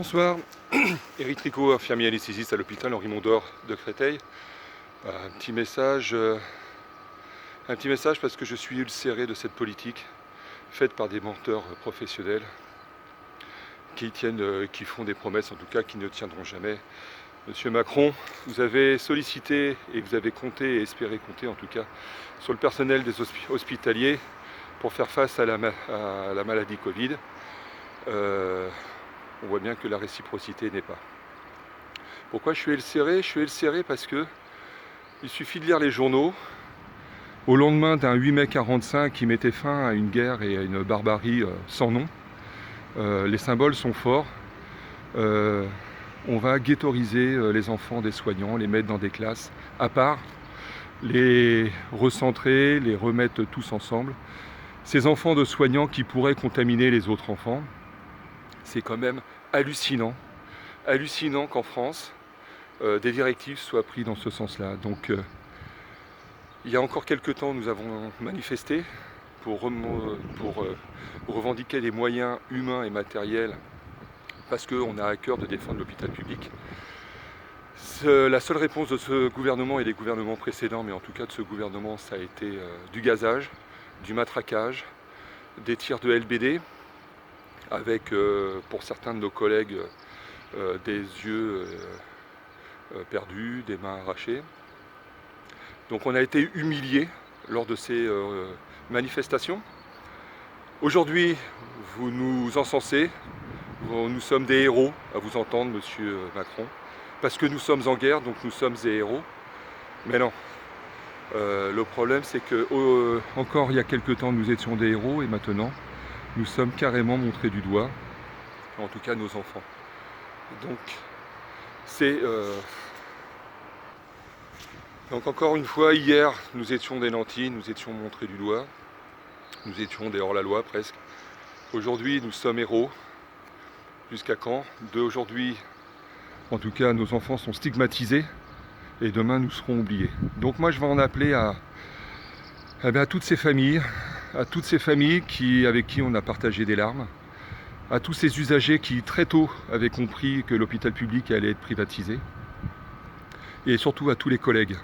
Bonsoir, Éric Tricot, infirmier anesthésiste à l'hôpital Henri Mondor de Créteil. Un petit message parce que je suis ulcéré de cette politique faite par des menteurs professionnels qui font des promesses, en tout cas qui ne tiendront jamais. Monsieur Macron, vous avez sollicité et vous avez compté et espéré compter en tout cas sur le personnel des hospitaliers pour faire face à la maladie Covid. On voit bien que la réciprocité n'est pas. Pourquoi je suis ulcéré? Je suis ulcéré parce que il suffit de lire les journaux au lendemain d'un 8 mai 45 qui mettait fin à une guerre et à une barbarie sans nom. Les symboles sont forts. On va ghettoiser les enfants des soignants, les mettre dans des classes à part, les recentrer, les remettre tous ensemble. Ces enfants de soignants qui pourraient contaminer les autres enfants. C'est quand même hallucinant qu'en France, des directives soient prises dans ce sens-là. Donc, il y a encore quelques temps, nous avons manifesté pour revendiquer des moyens humains et matériels parce qu'on a à cœur de défendre l'hôpital public. La seule réponse de ce gouvernement et des gouvernements précédents, mais en tout cas de ce gouvernement, ça a été du gazage, du matraquage, des tirs de LBD, avec pour certains de nos collègues des yeux perdus, des mains arrachées. Donc on a été humiliés lors de ces manifestations. Aujourd'hui, vous nous encensez, nous sommes des héros à vous entendre, monsieur Macron, parce que nous sommes en guerre, donc nous sommes des héros. Mais non, le problème c'est que encore il y a quelques temps nous étions des héros et maintenant nous sommes carrément montrés du doigt, en tout cas nos enfants. Donc c'est donc encore une fois, hier nous étions des nantis, nous étions montrés du doigt, nous étions des hors-la-loi presque. Aujourd'hui nous sommes héros. Jusqu'à quand? D'aujourd'hui, en tout cas nos enfants sont stigmatisés et demain nous serons oubliés. Donc moi je vais en appeler à toutes ces familles, avec qui on a partagé des larmes, à tous ces usagers qui très tôt avaient compris que l'hôpital public allait être privatisé, et surtout à tous les collègues.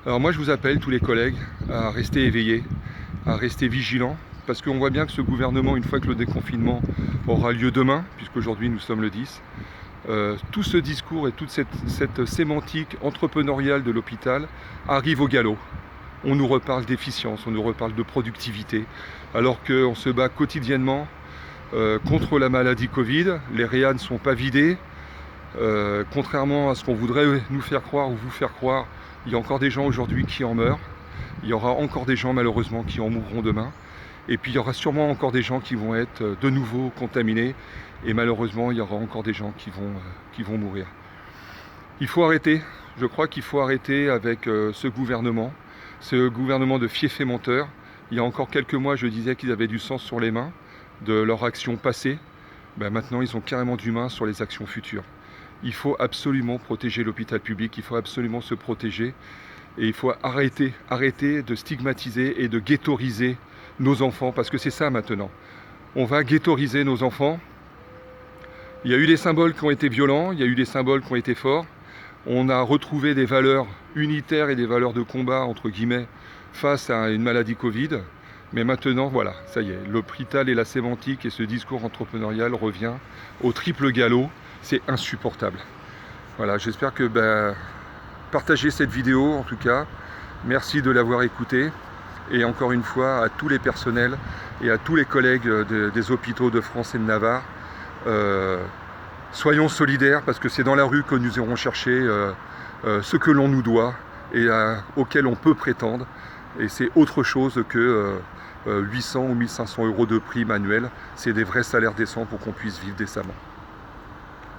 Alors moi je vous appelle tous les collègues à rester éveillés, à rester vigilants, parce qu'on voit bien que ce gouvernement, une fois que le déconfinement aura lieu demain, puisqu'aujourd'hui nous sommes le 10, tout ce discours et toute cette sémantique entrepreneuriale de l'hôpital arrive au galop. On nous reparle d'efficience, on nous reparle de productivité, alors qu'on se bat quotidiennement contre la maladie Covid. Les réas ne sont pas vidés. Contrairement à ce qu'on voudrait nous faire croire ou vous faire croire, il y a encore des gens aujourd'hui qui en meurent. Il y aura encore des gens malheureusement qui en mourront demain. Et puis il y aura sûrement encore des gens qui vont être de nouveau contaminés. Et malheureusement, il y aura encore des gens qui vont mourir. Il faut arrêter. Je crois qu'il faut arrêter avec ce gouvernement de fiefs et menteurs. Il y a encore quelques mois, je disais qu'ils avaient du sang sur les mains de leurs actions passées. Maintenant, ils ont carrément du main sur les actions futures. Il faut absolument protéger l'hôpital public, il faut absolument se protéger. Et il faut arrêter de stigmatiser et de ghettoiser nos enfants, parce que c'est ça maintenant. On va ghettoiser nos enfants. Il y a eu des symboles qui ont été violents, il y a eu des symboles qui ont été forts. On a retrouvé des valeurs unitaires et des valeurs de combat, entre guillemets, face à une maladie Covid. Mais maintenant, voilà, ça y est, l'hôpital et la sémantique et ce discours entrepreneurial revient au triple galop. C'est insupportable. Voilà, j'espère que partagez cette vidéo, en tout cas. Merci de l'avoir écoutée. Et encore une fois, à tous les personnels et à tous les collègues des hôpitaux de France et de Navarre, soyons solidaires, parce que c'est dans la rue que nous irons chercher ce que l'on nous doit et auquel on peut prétendre. Et c'est autre chose que 800 ou 1500 € de prime annuel. C'est des vrais salaires décents pour qu'on puisse vivre décemment.